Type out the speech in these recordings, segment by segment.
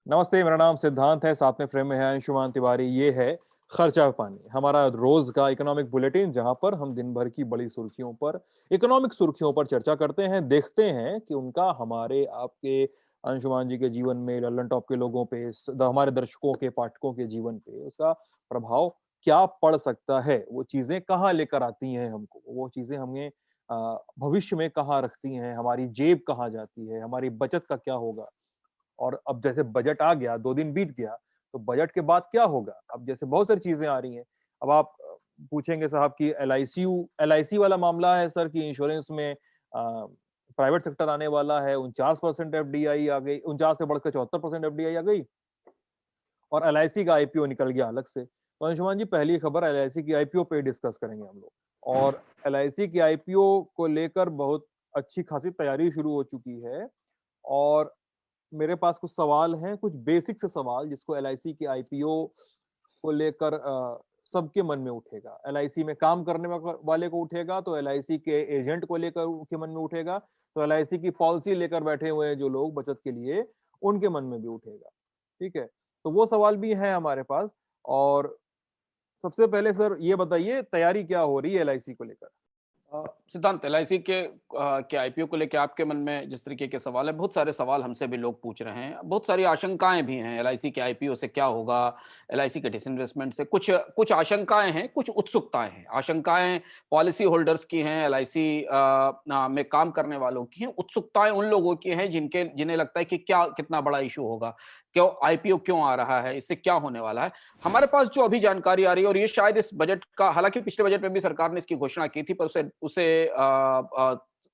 नमस्ते, मेरा नाम सिद्धांत है, साथ में फ्रेम में है अंशुमान तिवारी। ये है खर्चा पानी, हमारा रोज का इकोनॉमिक बुलेटिन, जहां पर हम दिन भर की बड़ी सुर्खियों पर, इकोनॉमिक सुर्खियों पर चर्चा करते हैं, देखते हैं कि उनका हमारे आपके अंशुमान जी के जीवन में, लल्लन टॉप के लोगों पे, हमारे दर्शकों के, पाठकों के जीवन पे उसका प्रभाव क्या पड़ सकता है। वो चीजें कहाँ लेकर आती हैं हमको, वो चीजें हमें भविष्य में कहाँ रखती हैं, हमारी जेब कहाँ जाती है, हमारी बचत का क्या होगा। और अब जैसे बजट आ गया, 2 दिन बीत गया, तो बजट के बाद क्या होगा? अब जैसे बहुत सारी चीज़ें आ रही हैं। अब आप पूछेंगे साहब कि एलआईसी वाला मामला है सर कि इंश्योरेंस में प्राइवेट सेक्टर आने वाला है, 49% एफडीआई आ गई, 49 से बढ़कर 74% एफडीआई आ गई और एलआईसी का आईपीओ निकल गया अलग से। तो अंशुमान जी, पहली खबर एलआईसी की आईपीओ पे डिस्कस करेंगे हम लोग। और एलआईसी की आईपीओ को लेकर बहुत अच्छी खासी तैयारी शुरू हो चुकी है और मेरे पास कुछ सवाल हैं, कुछ बेसिक से सवाल जिसको एलआईसी के आईपीओ को लेकर सबके मन में उठेगा। एलआईसी में काम करने वाले को उठेगा, तो एलआईसी के एजेंट को लेकर उनके मन में उठेगा, तो एलआईसी की पॉलिसी लेकर बैठे हुए हैं जो लोग बचत के लिए, उनके मन में भी उठेगा। ठीक है? तो वो सवाल भी हैं हमारे पास। और सबसे पहले सर ये बताइए, तैयारी क्या हो रही है एलआईसी को लेकर? सिद्धांत, एलआईसी के आईपीओ को लेके आपके मन में जिस तरीके के सवाल है, बहुत सारे सवाल हमसे भी लोग पूछ रहे हैं। बहुत सारी आशंकाएं भी हैं, एलआईसी के आईपीओ से क्या होगा, एलआईसी के डिसइन्वेस्टमेंट से कुछ कुछ आशंकाएं हैं, कुछ उत्सुकताएं हैं। आशंकाएं पॉलिसी होल्डर्स की हैं, एलआईसी में काम करने वालों की हैं। उत्सुकताएं उन लोगों की हैं जिन्हें लगता है कि क्या कितना बड़ा इशू होगा, क्यों आईपीओ क्यों आ रहा है, इससे क्या होने वाला है। हमारे पास जो अभी जानकारी आ रही है, और ये शायद इस बजट का, हालांकि पिछले बजट में भी सरकार ने इसकी घोषणा की थी, पर उसे उसे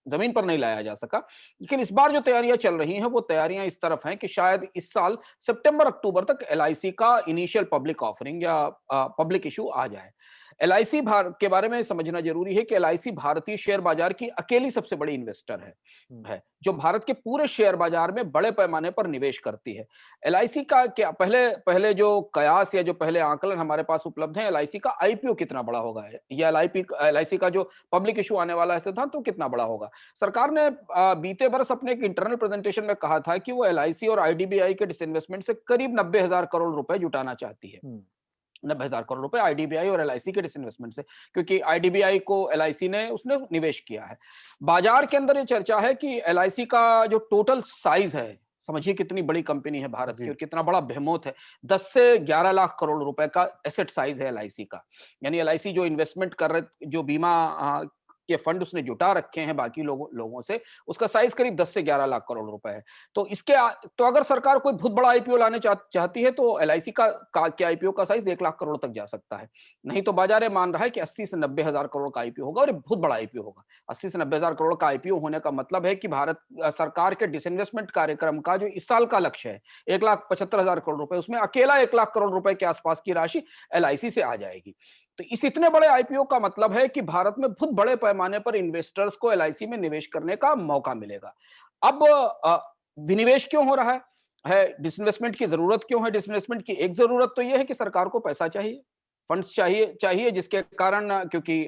जमीन पर नहीं लाया जा सका। लेकिन इस बार जो तैयारियां चल रही हैं, वो तैयारियां इस तरफ हैं कि शायद इस साल सितंबर अक्टूबर तक एलआईसी का इनिशियल पब्लिक ऑफरिंग या पब्लिक इशू आ जाए। एलआईसी के बारे में समझना जरूरी है कि एलआईसी भारतीय शेयर बाजार की अकेली सबसे बड़ी इन्वेस्टर है जो भारत के पूरे शेयर बाजार में बड़े पैमाने पर निवेश करती है। एलआईसी का क्या, पहले पहले जो कयास या जो पहले आकलन हमारे पास उपलब्ध है, एलआईसी का आईपीओ कितना बड़ा होगा, या एलआईसी का जो पब्लिक इशू आने वाला है सिद्धांत, तो कितना बड़ा होगा। सरकार ने बीते बरस अपने एक इंटरनल प्रेजेंटेशन में कहा था कि वो एलआईसी और आईडीबीआई के डिसइन्वेस्टमेंट से करीब 90,000 करोड़ रुपए जुटाना चाहती है। 90,000 करोड़ रुपए आईडीबीआई और एलआईसी के डिसइन्वेस्टमेंट से, क्योंकि आईडीबीआई को एलआईसी ने उसने निवेश किया है। बाजार के अंदर ये चर्चा है कि एलआईसी का जो टोटल साइज है, समझिए कितनी बड़ी कंपनी है भारत की जी। और कितना बड़ा बेहेमोथ है। 10 से 11 लाख करोड़ रुपए का एसेट साइज है एलआईसी का। यानी एलआईसी जो इन्वेस्टमेंट कर रहे, जो बीमा के फंड उसने जुटा रखे हैं बाकी लोगों से, उसका साइज करीब 10 से 11 लाख करोड़ रुपए है। तो तो अगर सरकार कोई बहुत बड़ा आईपीओ लाने चाहती है, तो एलआईसी के आईपीओ का साइज 1 लाख करोड़ तक जा सकता है। नहीं तो बाजार मान रहा है कि 80 से 90 हजार करोड़ का आईपीओ होगा, और ये बहुत बड़ा आईपीओ होगा। 80 से 90 हजार करोड़ का आईपीओ होने का मतलब है कि भारत सरकार के डिसइन्वेस्टमेंट कार्यक्रम का जो इस साल का लक्ष्य है, 1,75,000 करोड़ रुपए, उसमें अकेला 1 लाख करोड़ रुपए के आसपास की राशि एलआईसी से आ जाएगी। तो इस इतने बड़े आईपीओ का मतलब है कि भारत में बहुत बड़े पैमाने पर इन्वेस्टर्स को एलआईसी में निवेश करने का मौका मिलेगा। अब विनिवेश क्यों हो रहा है, डिसइन्वेस्टमेंट की जरूरत क्यों है। डिसइन्वेस्टमेंट की एक जरूरत तो यह है कि सरकार को पैसा चाहिए, फंड्स चाहिए चाहिए जिसके कारण, क्योंकि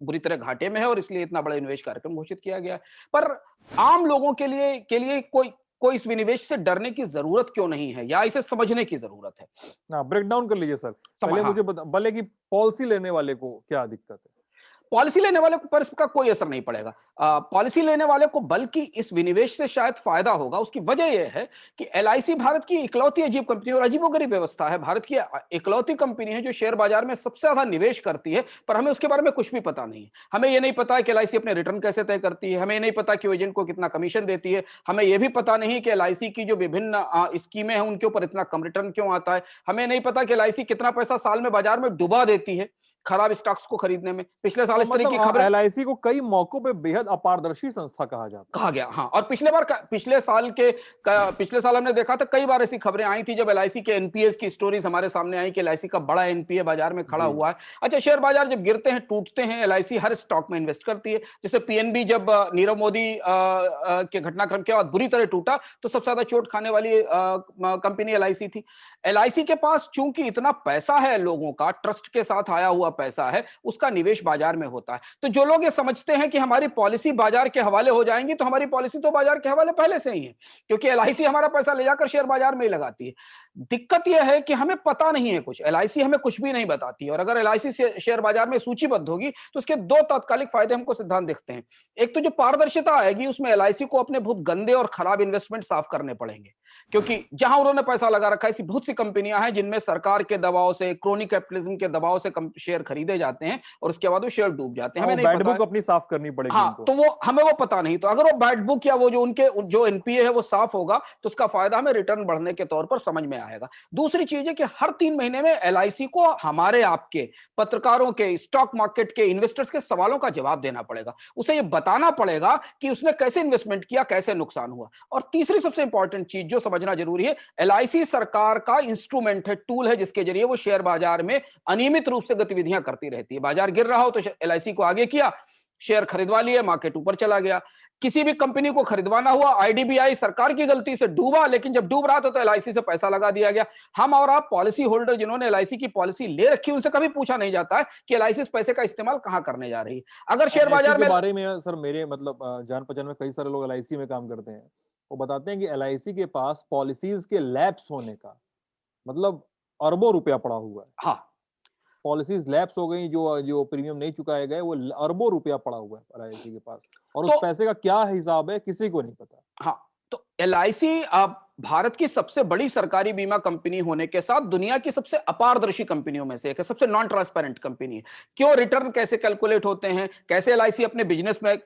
बुरी तरह घाटे में है और इसलिए इतना बड़ा निवेश कार्यक्रम घोषित किया गया है। पर आम लोगों के लिए कोई कोई इस विनिवेश से डरने की जरूरत क्यों नहीं है, या इसे समझने की जरूरत है। ब्रेक डाउन कर लीजिए सर। पहले हाँ, मुझे भले कि पॉलिसी लेने वाले को क्या दिक्कत है? पॉलिसी लेने वाले पर इसका कोई असर नहीं पड़ेगा। पॉलिसी लेने वाले को बल्कि इस विनिवेश से शायद फायदा होगा। उसकी वजह यह है कि एलआईसी भारत की इकलौती अजीब कंपनी और अजीबोगरीब व्यवस्था है। भारत की इकलौती कंपनी है जो शेयर बाजार में सबसे ज्यादा निवेश करती है, पर हमें उसके बारे में कुछ भी पता नहीं है। हमें यह नहीं पता है कि एलआईसी अपने रिटर्न कैसे तय करती है, हमें नहीं पता कि एजेंट को कितना कमीशन देती है, हमें यह भी पता नहीं कि एलआईसी की जो विभिन्न स्कीमें हैं उनके ऊपर इतना कम रिटर्न क्यों आता है, हमें नहीं पता कि एलआईसी कितना पैसा साल में बाजार में डुबा देती है खराब स्टॉक्स को खरीदने में। पिछले साल तो इस तरह की मतलब खबरें एलआईसी को कई मौकों पे बेहद अपारदर्शी संस्था कहा जाता है। कहा गया। हाँ, और पिछले साल हमने देखा था, कई बार ऐसी खबरें आई थी जब एलआईसी के एनपीएस की स्टोरीज हमारे सामने आई कि एलआईसी का बड़ा एनपीए बाजार में खड़ा जी। हुआ है। अच्छा, शेयर बाजार जब गिरते हैं, टूटते हैं, एलआईसी हर स्टॉक में इन्वेस्ट करती है। जैसे पीएनबी जब नीरव मोदी के घटनाक्रम के बाद बुरी तरह टूटा, तो सबसे ज्यादा चोट खाने वाली कंपनी एलआईसी थी। एलआईसी के पास चूंकि इतना पैसा है, लोगों का ट्रस्ट के साथ आया हुआ पैसा है उसका निवेश बाजार में होता है। तो जो लोग ये समझते हैं कि हमारी पॉलिसी बाजार के हवाले हो जाएंगी, तो हमारी पॉलिसी तो बाजार के हवाले पहले से ही है, क्योंकि एलआईसी हमारा पैसा ले जाकर शेयर बाजार में ही लगाती है। दिक्कत यह है कि हमें पता नहीं है कुछ, एलआईसी हमें कुछ भी नहीं बताती है। और अगर एलआईसी शेयर बाजार में सूचीबद्ध होगी तो उसके दो तात्कालिक फायदे हमको सिद्धांत दिखते हैं। एक तो जो पारदर्शिता आएगी, उसमें एलआईसी को अपने बहुत गंदे और खराब इन्वेस्टमेंट साफ करने पड़ेंगे, क्योंकि जहां उन्होंने पैसा लगा रखा है, ऐसी बहुत सी कंपनियां हैं जिनमें सरकार के दबाव से, क्रोनी कैपिटलिज्म के दबाव से शेयर खरीदे जाते हैं और उसके बाद वो शेयर डूब जाते हैं। हमें नहीं बैड पता बुक अपनी साफ करनी पड़ेगी हाँ, उनको। तो वो हमें वो पता नहीं। तो अगर वो बैड बुक या वो जो उनके जो एनपीए है वो साफ होगा, तो उसका फायदा हमें रिटर्न बढ़ने के तौर पर समझ में आएगा। दूसरी चीज है कि हर 3 महीने में एलआईसी को हमारे आपके पत्रकारों के, स्टॉक मार्केट के, इन्वेस्टर्स के सवालों का जवाब देना पड़ेगा। उसे ये बताना पड़ेगा कि उसने कैसे इन्वेस्टमेंट किया, कैसे नुकसान हुआ। और तीसरी सबसे इंपॉर्टेंट चीज जो समझना जरूरी है, एलआईसी सरकार का इंस्ट्रूमेंट है, टूल है, जिसके जरिए वो शेयर बाजार में अनियमित रूप से गतिविधियां करती रहती है। बाजार गिर रहा हो तो एलआईसी को आगे किया, शेयर खरीदवा लिए, मार्केट ऊपर चला गया। किसी भी कंपनी को खरीदवाना हुआ, आईडीबीआई सरकार की गलती से डूबा, लेकिन जब डूब रहा था तो एलआईसी से पैसा लगा दिया गया। हम और आप पॉलिसी होल्डर जिन्होंने एलआईसी की पॉलिसी ले रखी, उनसे कभी पूछा नहीं जाता है कि एलआईसी इस पैसे का इस्तेमाल कहां करने जा रही है। अगर शेयर बाजार में बारे में सर, मेरे मतलब जान पहचान में कई सारे लोग एलआईसी में काम करते हैं, वो बताते हैं कि एलआईसी के पास पॉलिसीज के लैप्स होने का मतलब अरबों रुपया पड़ा हुआ है। हाँ, पॉलिसीज लैप्स हो गई, जो जो प्रीमियम नहीं चुकाए गए, वो अरबों रुपया पड़ा हुआ है एलआईसी के पास, और उस तो पैसे का क्या हिसाब है किसी को नहीं पता। हाँ, तो एलआईसी अब भारत की सबसे बड़ी सरकारी बीमा कंपनी होने के साथ दुनिया की सबसे अपारदर्शी कंपनियों में से एक है, सबसे नॉन ट्रांसपेरेंट कंपनी है। क्यों रिटर्न कैसे कैलकुलेट होते हैं, कैसे एलआईसी अपने बिजनेस में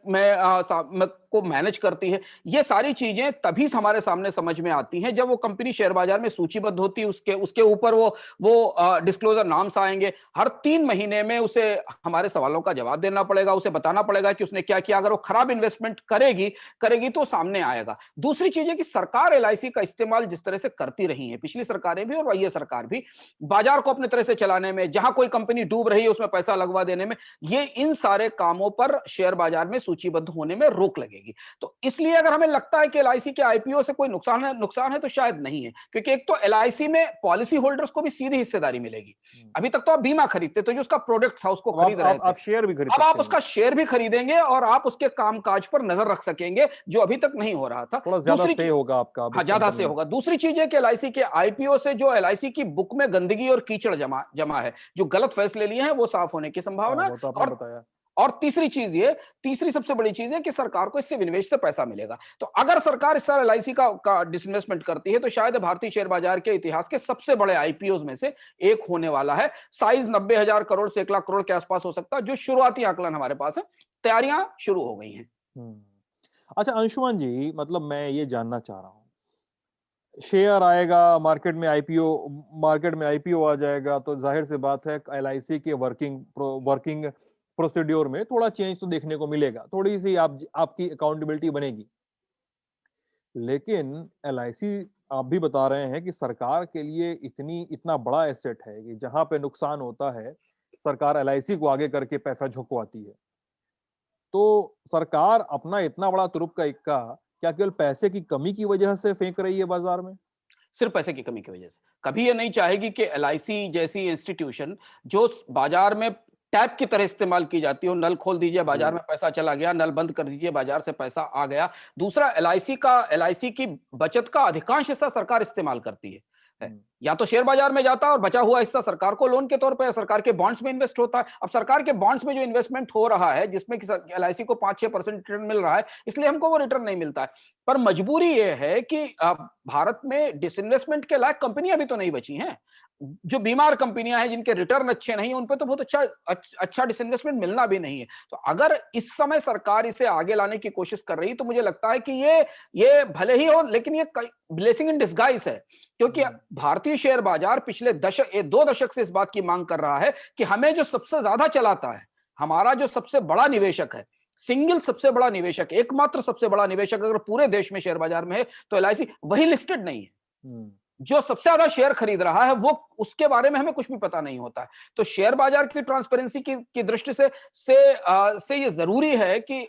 को मैनेज करती है, ये सारी चीजें तभी हमारे सामने समझ में आती हैं जब वो कंपनी शेयर बाजार में सूचीबद्ध होती है। उसके ऊपर वो डिस्क्लोजर नाम्स आएंगे। हर 3 महीने में उसे हमारे सवालों का जवाब देना पड़ेगा, उसे बताना पड़ेगा कि उसने क्या किया। अगर वो खराब इन्वेस्टमेंट करेगी तो सामने आएगा। दूसरी चीज है कि सरकार एलआईसी का इस्तेमाल जिस तरह से करती रही है, पिछली सरकारें भी और ये सरकार भी, बाजार को अपने तरह से चलाने में, जहां कोई कंपनी डूब रही है उसमें पैसा लगवा देने में, ये इन सारे कामों पर शेयर बाजार में सूचीबद्ध होने में रोक लगेगी। तो इसलिए अगर हमें लगता है कि एलआईसी के आईपीओ से कोई नुकसान है तो शायद नहीं है, क्योंकि एक तो एलआईसी में पॉलिसी होल्डर्स को भी सीधी हिस्सेदारी मिलेगी। अभी तक तो आप बीमा खरीदते तो जो उसका प्रोडक्ट था उसको खरीद रहे थे, आप शेयर भी खरीद अब आप सकते उसका शेयर भी खरीदेंगे और आप उसके कामकाज पर नजर रख सकेंगे, जो अभी तक नहीं हो रहा था। थोड़ा ज्यादा से होगा आपका अब हाँ, इस ज्यादा कंपनी से में। होगा। दूसरी चीज है कि एलआईसी के आईपीओ से जो एलआईसी की बुक में गंदगी और कीचड़ जमा है, जो गलत फैसले लिए हैं, वो साफ होने की संभावना है। वो तो आपने और बताया। और तीसरी सबसे बड़ी चीज है कि सरकार को इससे विनिवेश से पैसा मिलेगा। तो अगर सरकार इस साल एलआईसी का डिसइन्वेस्टमेंट करती है तो शायद भारतीय शेयर बाजार के इतिहास के सबसे बड़े आईपीओ में से एक होने वाला है। साइज 90,000 करोड़ से 1 लाख करोड़ के आसपास हो सकता है, जो शुरुआती आकलन हमारे पास है। तैयारियां शुरू हो गई हैं। अच्छा अंशुमान जी, मतलब मैं ये जानना चाह रहा हूँ, शेयर आएगा मार्केट में आईपीओ आ जाएगा तो जाहिर सी बात है एलआईसी के वर्किंग प्रोसीड्योर में थोड़ा चेंज तो देखने को मिलेगा, थोड़ी सी आपकी अकाउंटेबिलिटी बनेगी। लेकिन एलआईसी आप भी बता रहे हैं कि सरकार के लिए इतना बड़ा एसेट है कि जहां पे नुकसान होता है सरकार एलआईसी को आगे करके पैसा झुकवाती है। तो सरकार अपना इतना बड़ा तुरुप का इक्का क्या केवल पैसे की कमी की वजह से फेंक रही है बाजार में? सिर्फ पैसे की कमी की वजह से कभी ये नहीं चाहेगी कि एलआईसी जैसी इंस्टीट्यूशन, जो बाजार में टैप की तरह इस्तेमाल की जाती हो, नल खोल दीजिए बाजार में पैसा चला गया, नल बंद कर दीजिए बाजार से पैसा आ गया। दूसरा, एलआईसी की बचत का अधिकांश हिस्सा सरकार इस्तेमाल करती है। या तो शेयर बाजार में जाता है और बचा हुआ हिस्सा सरकार को लोन के तौर पर सरकार के बॉन्ड्स में इन्वेस्ट होता है। अब सरकार के बॉन्ड्स में जो इन्वेस्टमेंट हो रहा है, जिसमें एलआईसी को 5-6% रिटर्न मिल रहा है, इसलिए हमको वो रिटर्न नहीं मिलता है। पर मजबूरी ये है कि भारत में डिसइन्वेस्टमेंट के लायक कंपनियां भी तो नहीं बची हैं। जो बीमार कंपनियां हैं, जिनके रिटर्न अच्छे नहीं, उन पे तो बहुत अच्छा डिसइन्वेस्टमेंट मिलना भी नहीं है। तो अगर इस समय सरकार इसे आगे लाने की कोशिश कर रही, तो मुझे लगता है कि ये भले ही हो, लेकिन ये ब्लेसिंग इन डिस्गाइज है। क्योंकि भारतीय शेयर बाजार पिछले 2 दशक से इस बात की मांग कर रहा है कि हमें जो सबसे ज्यादा चलाता है, हमारा जो सबसे बड़ा निवेशक है, सिंगल सबसे बड़ा निवेशक, एकमात्र सबसे बड़ा निवेशक अगर पूरे देश में शेयर बाजार में है तो एलआईसी, वही लिस्टेड नहीं है। जो सबसे ज्यादा शेयर खरीद रहा है वो, उसके बारे में हमें कुछ भी पता नहीं होता है। तो शेयर बाजार की ट्रांसपेरेंसी की दृष्टि से ये जरूरी है कि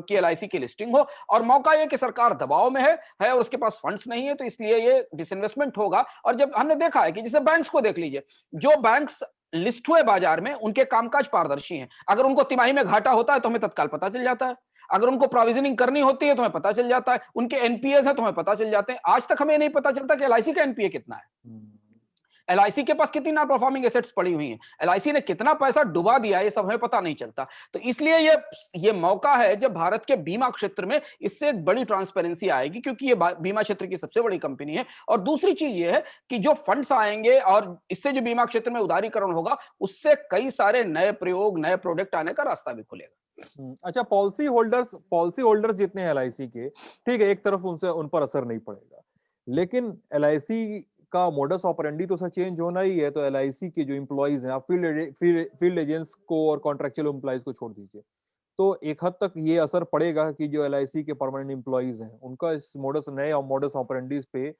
एलआईसी की लिस्टिंग हो। और मौका ये कि सरकार दबाव में है और उसके पास फंड्स नहीं है, तो इसलिए ये डिसइन्वेस्टमेंट होगा। और जब हमने देखा है कि जैसे बैंक्स को देख लीजिए, जो बैंक्स लिस्ट हुए बाजार में, उनके कामकाज पारदर्शी हैं। अगर उनको तिमाही में घाटा होता है तो हमें तत्काल पता चल जाता है। अगर उनको प्रोविजनिंग करनी होती है तो हमें पता चल जाता है। उनके एनपीएस है तो हमें पता चल जाते हैं। आज तक हमें नहीं पता चलता कि एलआईसी का एनपीए कितना है, हम्म। एलआईसी के पास कितनी नॉन परफॉर्मिंग एसेट्स पड़ी हुई हैं, एलआईसी ने कितना पैसा डुबा दिया, ये सब हमें पता नहीं चलता। तो इसलिए ये मौका है जब भारत के बीमा क्षेत्र में इससे एक बड़ी ट्रांसपेरेंसी आएगी, क्योंकि ये बीमा क्षेत्र की सबसे बड़ी कंपनी है। और दूसरी चीज ये है कि जो फंड्स आएंगे और इससे जो बीमा क्षेत्र में उदारीकरण होगा, उससे कई सारे नए प्रयोग, नए प्रोडक्ट आने का रास्ता भी खुलेगा। अच्छा, पॉलिसी होल्डर्स जितने हैं एलआईसी के, ठीक है, एक तरफ उनसे उन पर असर नहीं पड़ेगा, लेकिन एलआईसी का मोडस ऑपरेंडी तो चेंज होना ही है। तो एलआईसी के जो एम्प्लॉइज हैं, आप फील्ड एजेंट्स को और कॉन्ट्रेक्चुअल एम्प्लॉइज को छोड़ दीजिए, तो एक हद तक ये असर पड़ेगा कि जो एलआईसी के परमानेंट एम्प्लॉइज हैं, उनका इस नए मोडस ऑपरेंडीज पे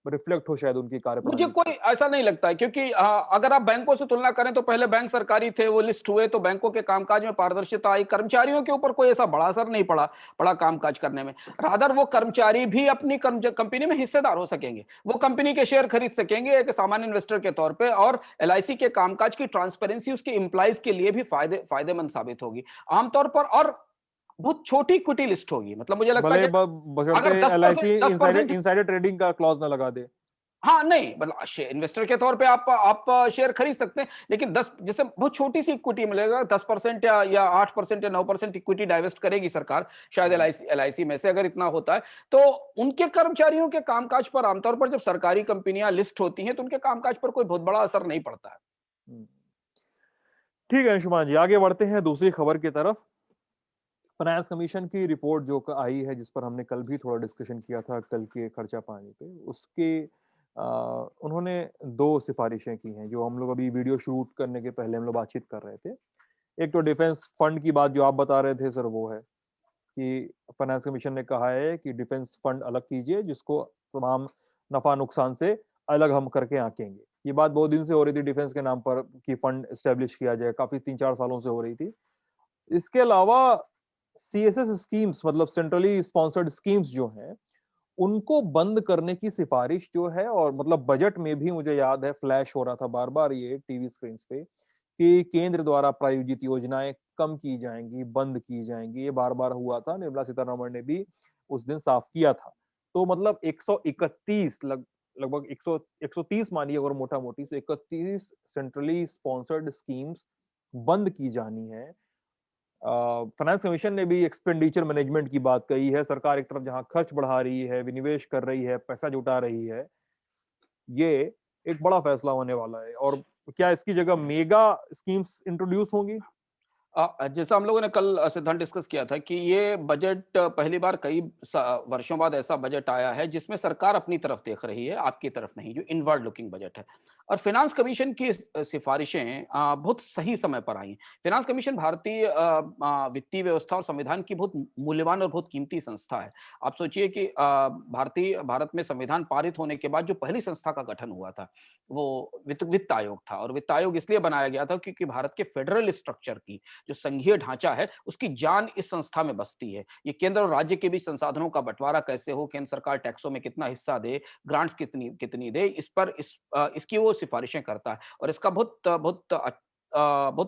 रिफ्लेक्ट हो शायद उनकी मुझे कार्यप्रणाली कोई पे। ऐसा नहीं लगता है, क्योंकि अगर आप बैंकों से तुलना करें तो पहले बैंक सरकारी थे, वो लिस्ट हुए तो बैंकों के कामकाज में पारदर्शिता आई। कर्मचारियों के ऊपर कोई ऐसा बड़ा असर नहीं पड़ा कामकाज करने में। रादर वो कर्मचारी भी अपनी कंपनी में हिस्सेदार हो सकेंगे, वो कंपनी के शेयर खरीद सकेंगे एक सामान्य इन्वेस्टर के तौर पे। और एलआईसी के कामकाज की ट्रांसपेरेंसी उसके एम्प्लॉइज के लिए भी फायदेमंद साबित होगी आमतौर पर। और बहुत छोटी इक्विटी लिस्ट होगी, मतलब मुझे लगता है भले कि बशर्ते अगर 10% एलआईसी 10% इनसाइडर ट्रेडिंग का क्लॉज ना लगा दे। हाँ, नहीं मतलब इन्वेस्टर के तौर पे आप शेयर खरीद सकते हैं, लेकिन 10, जैसे बहुत छोटी सी इक्विटी मिलेगा, 10% या 8% या 9% इक्विटी डाइवेस्ट करेगी सरकार शायद एलआईसी में से, अगर इतना होता है। तो उनके कर्मचारियों के कामकाज पर आमतौर पर जब सरकारी कंपनियां लिस्ट होती हैं तो उनके कामकाज पर कोई बहुत बड़ा असर नहीं पड़ता है। हम्म। ठीक है अंशुमान जी, आगे बढ़ते हैं दूसरी खबर की तरफ। फाइनेंस कमीशन की रिपोर्ट जो आई है, जिस पर हमने कल भी थोड़ा डिस्कशन किया था, कल के खर्चा पानी पे, उसके उन्होंने दो सिफारिशें की हैं जो हम लोग अभी वीडियो शूट करने के पहले हम लोग बातचीत कर रहे थे। एक तो डिफेंस फंड की बात जो आप बता रहे थे सर, वो है कि फाइनेंस कमीशन ने कहा है कि डिफेंस फंड अलग कीजिए, जिसको तमाम नफा नुकसान से अलग हम करके आंकेंगे। ये बात बहुत दिन से हो रही थी, डिफेंस के नाम पर कि फंड एस्टेब्लिश किया जाए, काफी 3-4 सालों से हो रही थी। इसके अलावा सीएसएस स्कीम्स, मतलब सेंट्रली स्पॉन्सर्ड स्कीम्स जो हैं, उनको बंद करने की सिफारिश जो है, और मतलब बजट में भी मुझे याद है फ्लैश हो रहा था बार बार ये टीवी स्क्रीन पे कि केंद्र द्वारा प्रायोजित योजनाएं कम की जाएंगी, बंद की जाएंगी। ये बार बार हुआ था, निर्मला सीतारमण ने भी उस दिन साफ किया था। तो मतलब 131 लगभग 130 मानिए अगर मोटा मोटी, तो 31 सेंट्रली स्पॉन्सर्ड स्कीम्स बंद की जानी है। फाइनेंस कमीशन ने भी एक्सपेंडिचर मैनेजमेंट की बात कही है। सरकार एक तरफ जहां खर्च बढ़ा रही है, विनिवेश कर रही है, पैसा जुटा रही है, ये एक बड़ा फैसला होने वाला है। और क्या इसकी जगह मेगा स्कीम्स इंट्रोड्यूस होंगी? जैसा हम लोगों ने कल सिद्धांत डिस्कस किया था कि ये बजट पहली बार कई वर्षों बाद ऐसा बजट आया है जिसमें सरकार अपनी तरफ देख रही है, आपकी तरफ नहीं, जो इनवर्ड लुकिंग बजट है। और फिनांस कमीशन की सिफारिशें बहुत सही समय पर आई। फिनांस कमीशन भारतीय वित्तीय व्यवस्था और संविधान की बहुत मूल्यवान और बहुत कीमती संस्था है। आप सोचिए कि भारत में संविधान पारित होने के बाद जो पहली संस्था का गठन हुआ था वो वित्त आयोग था। और वित्त आयोग इसलिए बनाया गया था क्योंकि भारत के फेडरल स्ट्रक्चर की जो संघीय ढांचा है उसकी जान इस संस्था में बसती है। ये केंद्र और राज्य के बीच संसाधनों का बंटवारा कैसे हो, केंद्र सरकार टैक्सों में कितना हिस्सा दे, ग्रांट्स कितनी कितनी दे, इस पर इसकी वो सिफारिशें करता है। और इसका बहुत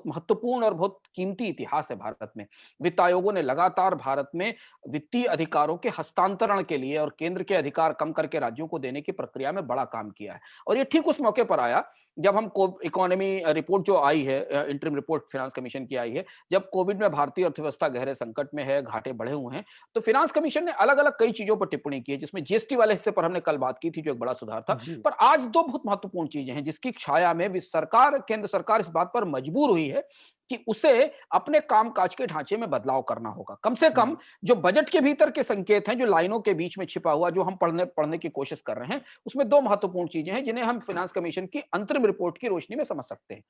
महत्वपूर्ण और बहुत कीमती इतिहास है भारत में। वित्त आयोगों ने लगातार भारत में वित्तीय अधिकारों के हस्तांतरण के लिए और केंद्र के अधिकार कम करके राज्यों को देने की प्रक्रिया में बड़ा काम किया है। और ये ठीक उस मौके पर आया जब हम इकोनॉमी रिपोर्ट जो आई है, इंटरिम रिपोर्ट फिनांस कमीशन की आई है, जब कोविड में भारतीय अर्थव्यवस्था गहरे संकट में है, घाटे बढ़े हुए हैं, तो फिनांस कमीशन ने अलग अलग कई चीजों पर टिप्पणी की है, जिसमें जीएसटी वाले हिस्से पर हमने कल बात की थी जो एक बड़ा सुधार था। जी। पर आज दो बहुत महत्वपूर्ण चीजें हैं जिसकी छाया में भी केंद्र सरकार इस बात पर मजबूर हुई है कि उसे अपने कामकाज के ढांचे में बदलाव करना होगा। कम से कम जो बजट के भीतर के संकेत हैं, जो लाइनों के बीच में छिपा हुआ, जो हम पढ़ने पढ़ने की कोशिश कर रहे हैं, उसमें 2 महत्वपूर्ण चीजें हैं जिन्हें हम फाइनेंस कमीशन की अंतरिम रिपोर्ट की रोशनी में समझ सकते हैं।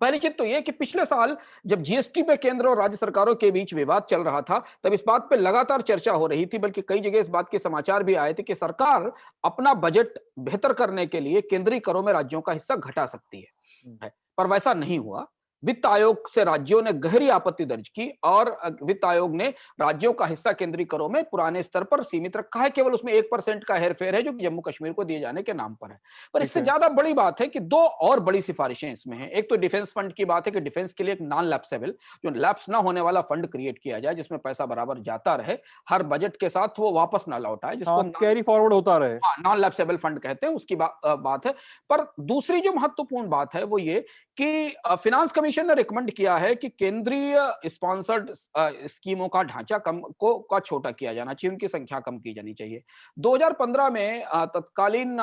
पहली चीज तो ये कि पिछले साल जब जीएसटी पे केंद्र और राज्य सरकारों के बीच विवाद चल रहा था, तब इस बात पे लगातार चर्चा हो रही थी, बल्कि कई जगह इस बात के समाचार भी आए थे कि सरकार अपना बजट बेहतर करने के लिए केंद्रीय करों में राज्यों का हिस्सा घटा सकती है। पर वैसा नहीं हुआ। वित्त आयोग से राज्यों ने गहरी आपत्ति दर्ज की और वित्त आयोग ने राज्यों का हिस्सा केंद्रीय करों में पुराने स्तर पर सीमित रखा है। केवल उसमें 1% का हेरफेर है जो कि जम्मू कश्मीर को दिए जाने के नाम पर है। पर ठीक इससे है। ज्यादा बड़ी बात है कि 2 और बड़ी सिफारिशें इसमें हैं। एक तो डिफेंस फंड की बात है कि डिफेंस के लिए एक नॉन लैप्सेबल, जो लैप्स ना होने वाला फंड क्रिएट किया जाए, जिसमें पैसा बराबर जाता रहे, हर बजट के साथ वो वापस ना लौट आए, जिसको हाँ, कैरी फॉरवर्ड होता रहे। नॉन लैप्सेबल फंड कहते हैं, उसकी बात है। पर दूसरी जो महत्वपूर्ण बात है वो ये कि फिनांस कमीशन ने रिकमेंड किया है कि केंद्रीय स्पॉन्सर्ड स्कीमों का ढांचा कम को का छोटा किया जाना चाहिए, उनकी संख्या कम की जानी चाहिए। 2015 में तत्कालीन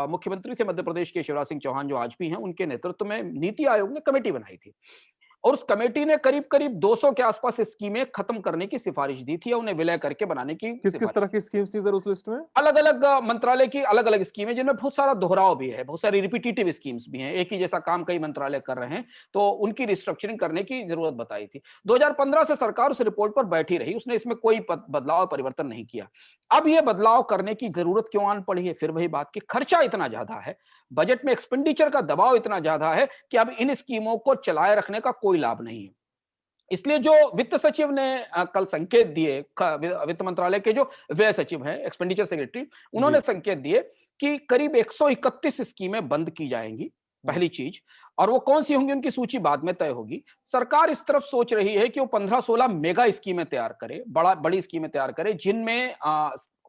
मुख्यमंत्री थे मध्य प्रदेश के शिवराज सिंह चौहान, जो आज भी हैं, उनके नेतृत्व में नीति आयोग ने कमेटी बनाई थी और उस कमेटी ने करीब करीब 200 के आसपास स्कीमें खत्म करने की सिफारिश दी थी या उन्हें विलय करके बनाने की किस किस सिफारिश। तरह की स्कीम्स थी सर उस लिस्ट में? अलग-अलग मंत्रालय की अलग-अलग स्कीमें, जिनमें बहुत सारा दोहराव भी है, बहुत सारी रिपिटिटिव स्कीम्स भी हैं। एक ही जैसा काम कई मंत्रालय कर रहे हैं, तो उनकी रिस्ट्रक्चरिंग करने की जरूरत बताई थी। 2015 से सरकार उस रिपोर्ट पर बैठी रही, उसने इसमें कोई बदलाव परिवर्तन नहीं किया। अब ये बदलाव करने की जरूरत क्यों आन पड़ी है? फिर वही बात कि खर्चा इतना ज्यादा है, बजट में एक्सपेंडिचर का दबाव इतना ज्यादा है कि अब इन स्कीमों को चलाए रखने का कोई लाभ नहीं है। इसलिए जो वित्त सचिव ने कल संकेत दिए, वित्त मंत्रालय के जो व्यय सचिव हैं, एक्सपेंडिचर सेक्रेटरी, उन्होंने जी। संकेत दिए कि करीब 131 स्कीमें बंद की जाएंगी, हुँ। पहली चीज। और वो कौन सी होंगी, उनकी सूची बाद में तय होगी। सरकार इस तरफ सोच रही है कि वो 15-16 मेगा स्कीमें तैयार करे, बड़ी स्कीमें तैयार करे, जिनमें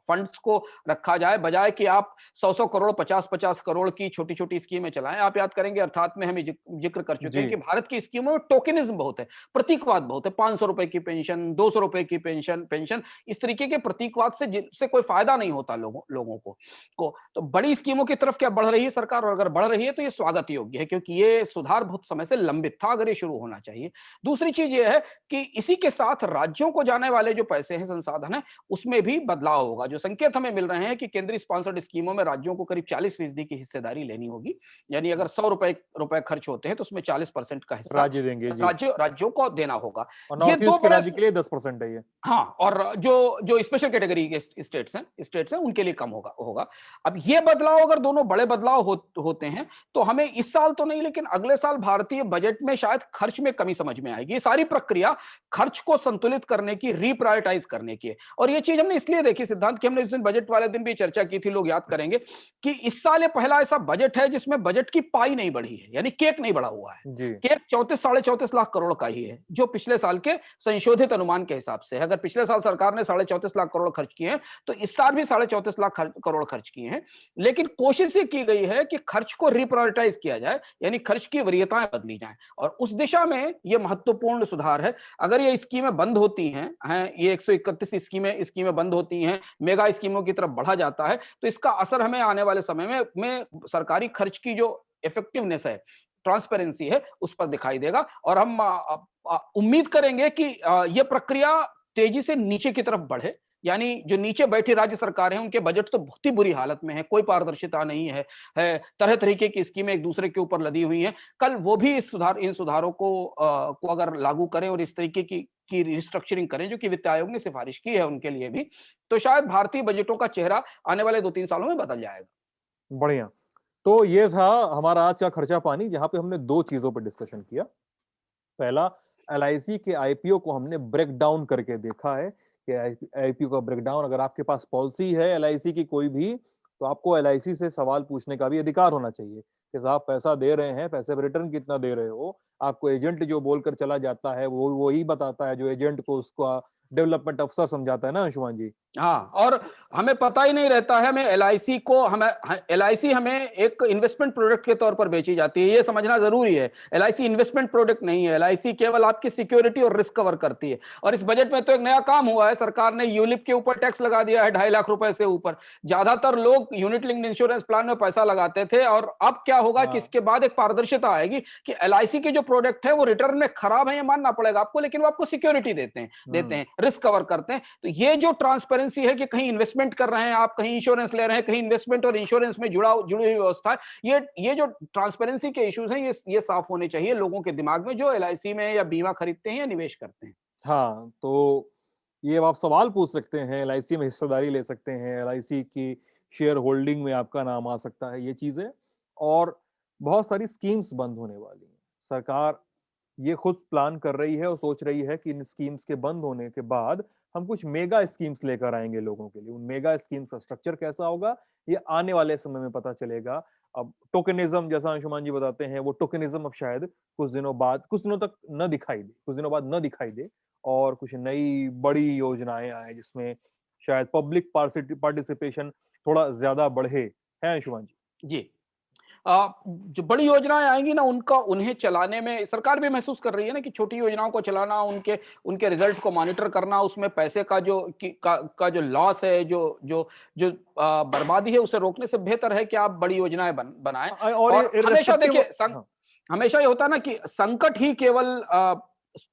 फंड्स को रखा जाए, बजाय कि आप 100-100 करोड़, 50-50 करोड़ की छोटी-छोटी स्कीमें चलाएं। आप याद करेंगे, अर्थात में हम जिक्र कर चुके जी। हैं कि भारत की स्कीमों में टोकनिज्म बहुत है, प्रतीकवाद बहुत है। 500 रुपए की पेंशन, 200 रुपए की पेंशन, इस तरीके के प्रतीकवाद से जिससे कोई फायदा नहीं होता लोगों को। तो बड़ी स्कीमों की तरफ क्या बढ़ रही है सरकार? और अगर बढ़ रही है तो ये स्वागत योग्य है, क्योंकि ये सुधार बहुत समय से लंबित था, अगर ये शुरू होना चाहिए। दूसरी चीज ये है कि इसी के साथ राज्यों को जाने वाले जो पैसे हैं, संसाधन है, उसमें भी बदलाव होगा। जो संकेत हमें मिल रहे हैं कि केंद्रीय स्पॉन्सर्ड स्कीमों में राज्यों को करीब 40% की हिस्सेदारी लेनी होगी। यानी अगर 100 रुपए खर्च होते हैं तो उसमें 40% का हिस्सा राज्य देंगे, जी। राज्यों को देना होगा। और ये नॉर्थ 2 ईस्ट के बड़े, राज्य के लिए 10% है ये। हाँ, और जो स्पेशल कैटेगरी के स्टेट्स हैं उनके लिए कम होगा। अब ये बदलाव, अगर दोनों बड़े बदलाव होते हैं, तो हमें इस साल तो नहीं, लेकिन अगले साल भारतीय बजट में शायद खर्च में कमी समझ में आएगी। ये सारी प्रक्रिया खर्च को संतुलित करने की, रीप्रायोरिटाइज करने की है। और ये चीज हमने इसलिए देखी सिद्धांत, कि हमने इस दिन बजट वाले दिन भी चर्चा की थी, लोग याद करेंगे, कि इस साल ये पहला ऐसा बजट है जिसमें बजट की पाई नहीं बढ़ी है, यानी केक नहीं बढ़ा हुआ है। जी। केक 34-34.5 लाख करोड़ का ही है, जो पिछले साल के संशोधित अनुमान के हिसाब से है। अगर पिछले साल सरकार ने 34.5 लाख करोड़ खर्च किए हैं, तो इस साल भी 34.5 लाख करोड़ खर्च किए हैं। लेकिन कोशिश ये की गई है कि खर्च को रिप्रायोरिटाइज किया जाए, यानी खर्च की वरीयताएं बदली जाएं, और उस दिशा में यह महत्वपूर्ण सुधार है। अगर ये स्कीमें बंद होती हैं, ये 131 स्कीमें बंद होती हैं, मेगा स्कीमों की तरफ बढ़ा जाता है, तो इसका असर हमें आने वाले समय में सरकारी खर्च की जो इफेक्टिवनेस है, ट्रांसपेरेंसी है, उस पर दिखाई देगा। और हम उम्मीद करेंगे कि यह प्रक्रिया तेजी से नीचे की तरफ बढ़े, यानी जो नीचे बैठी राज्य सरकार है, उनके बजट तो बहुत ही बुरी हालत में है, कोई पारदर्शिता नहीं है, तरह तरीके की स्कीमें एक दूसरे के ऊपर लदी हुई हैं। कल वो भी इन सुधारों को अगर लागू करें और इस तरीके की रिस्ट्रक्चरिंग करें, जो कि वित्त आयोग ने सिफारिश की है उनके लिए भी, तो शायद भारतीय बजटों का चेहरा आने वाले 2-3 सालों में बदल जाएगा। बढ़िया। तो ये था हमारा आज का खर्चा पानी, जहाँ पे हमने 2 चीज़ों पे डिस्कशन किया। पहला, एलआईसी के आईपीओ को हमने ब्रेक डाउन करके देखा है कि आईपीओ का ब्रेक डाउन, अगर आपके पास पॉलिसी है एलआईसी की कोई भी, तो आपको एलआईसी से सवाल पूछने का भी अधिकार होना चाहिए कि साहब पैसा दे रहे हैं, पैसे पे रिटर्न कितना दे रहे हो? आपको एजेंट जो बोलकर चला जाता है, वो वही बताता है जो एजेंट को उसका डेवलपमेंट अफसर समझाता है ना अंशुमान जी। हाँ, और हमें पता ही नहीं रहता है, हमें एलआईसी को हमें एलआईसी हमें एक इन्वेस्टमेंट प्रोडक्ट के तौर पर बेची जाती है, ये समझना जरूरी है। एलआईसी इन्वेस्टमेंट प्रोडक्ट नहीं है, एलआईसी केवल आपकी सिक्योरिटी और रिस्क कवर करती है। और इस बजट में तो एक नया काम हुआ है, सरकार ने यूलिप के ऊपर टैक्स लगा दिया है 2.5 लाख रुपए से ऊपर। ज्यादातर लोग यूनिट लिंक्ड इंश्योरेंस प्लान में पैसा लगाते थे, और अब क्या होगा कि हाँ। इसके बाद एक पारदर्शिता आएगी कि एलआईसी के जो प्रोडक्ट है वो रिटर्न में खराब है, ये मानना पड़ेगा आपको, लेकिन वो आपको सिक्योरिटी देते हैं, रिस्क कवर करते हैं। तो ये जो ट्रांसपेरेंसी है कि कहीं इन्वेस्टमेंट कर रहे हैं आप, कहीं इंश्योरेंस ले रहे हैं, कहीं इन्वेस्टमेंट और इंश्योरेंस में जुड़ी हुई व्यवस्था है, ये जो ट्रांसपेरेंसी के इश्यूज हैं, ये साफ होने चाहिए लोगों के दिमाग में जो एलआईसी में या बीमा खरीदते हैं या निवेश करते हैं। हाँ, तो ये अब आप सवाल पूछ सकते हैं, एलआईसी में हिस्सेदारी ले सकते हैं, एलआईसी की शेयर होल्डिंग में आपका नाम आ सकता है, ये चीज़ें और बहुत सारी स्कीम्स बंद होने वाली हैं। सरकार ये खुद प्लान कर रही है और सोच रही है कि इन स्कीम्स के बंद होने के बाद हम कुछ मेगा स्कीम्स लेकर आएंगे लोगों के लिए। उन मेगा स्कीम्स का स्ट्रक्चर कैसा होगा, ये आने वाले समय में पता चलेगा। अब टोकनिज्म जैसा अंशुमान जी बताते हैं, वो टोकनिज्म अब शायद कुछ दिनों तक न दिखाई दे, कुछ दिनों बाद न दिखाई दे और कुछ नई बड़ी योजनाएं आए जिसमें शायद पब्लिक पार्टिसिपेशन थोड़ा ज्यादा बढ़े, है अंशुमान जी? जी। जो बड़ी योजनाएं आएंगी ना, उनका उन्हें चलाने में सरकार भी महसूस कर रही है ना कि छोटी योजनाओं को चलाना, उनके उनके रिजल्ट को मॉनिटर करना, उसमें पैसे का का जो लॉस है, जो बर्बादी है, उसे रोकने से बेहतर है कि आप बड़ी योजनाएं बनाएं। और और हमेशा इर्रेस्पेक्टिव। देखिए, हाँ। हमेशा ये होता है ना कि संकट ही केवल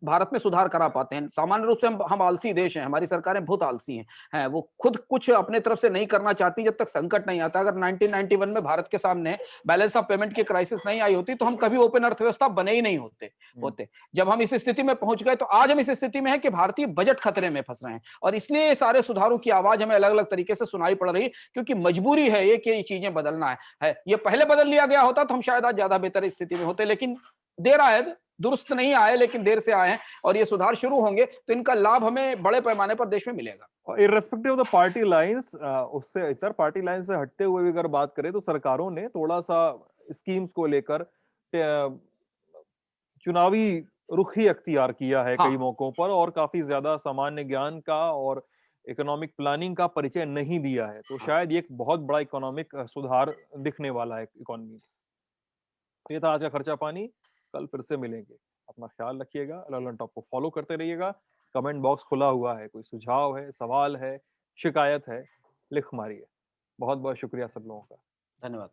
भारत में सुधार करा पाते हैं। सामान्य रूप से हम आलसी देश हैं, हमारी सरकारें बहुत आलसी हैं, वो खुद कुछ अपने तरफ से नहीं करना चाहती जब तक संकट नहीं आता। अगर 1991 में भारत के सामने बैलेंस ऑफ पेमेंट की क्राइसिस नहीं आई होती, तो हम कभी ओपन अर्थव्यवस्था बने ही नहीं होते। जब हम इस स्थिति में पहुंच गए, तो आज हम इस स्थिति में है कि भारतीय बजट खतरे में फंस रहे हैं, और इसलिए ये सारे सुधारों की आवाज हमें अलग अलग तरीके से सुनाई पड़ रही है, क्योंकि मजबूरी है ये कि ये चीजें बदलना है। ये पहले बदल लिया गया होता तो हम शायद आज ज्यादा बेहतर स्थिति में होते, लेकिन देर आए, दुरुस्त नहीं आए, लेकिन देर से आए हैं, और ये सुधार शुरू होंगे तो इनका लाभ हमें बड़े पैमाने पर देश में मिलेगा। Irrespective of the party lines, उससे इतर पार्टी लाइन से हटते हुए भी अगर बात करें तो सरकारों ने थोड़ा सा स्कीम्स को लेकर चुनावी रुख ही अख्तियार किया है हाँ। कई मौकों पर और काफी ज्यादा सामान्य ज्ञान का और इकोनॉमिक प्लानिंग का परिचय नहीं दिया है, तो हाँ। शायद ये एक बहुत बड़ा इकोनॉमिक सुधार दिखने वाला है इकोनॉमी में। तो ये था आज का खर्चा पानी। कल फिर से मिलेंगे। अपना ख्याल रखिएगा। ललन टॉप को फॉलो करते रहिएगा। कमेंट बॉक्स खुला हुआ है, कोई सुझाव है, सवाल है, शिकायत है, लिख मारिए। बहुत बहुत शुक्रिया सब लोगों का। धन्यवाद।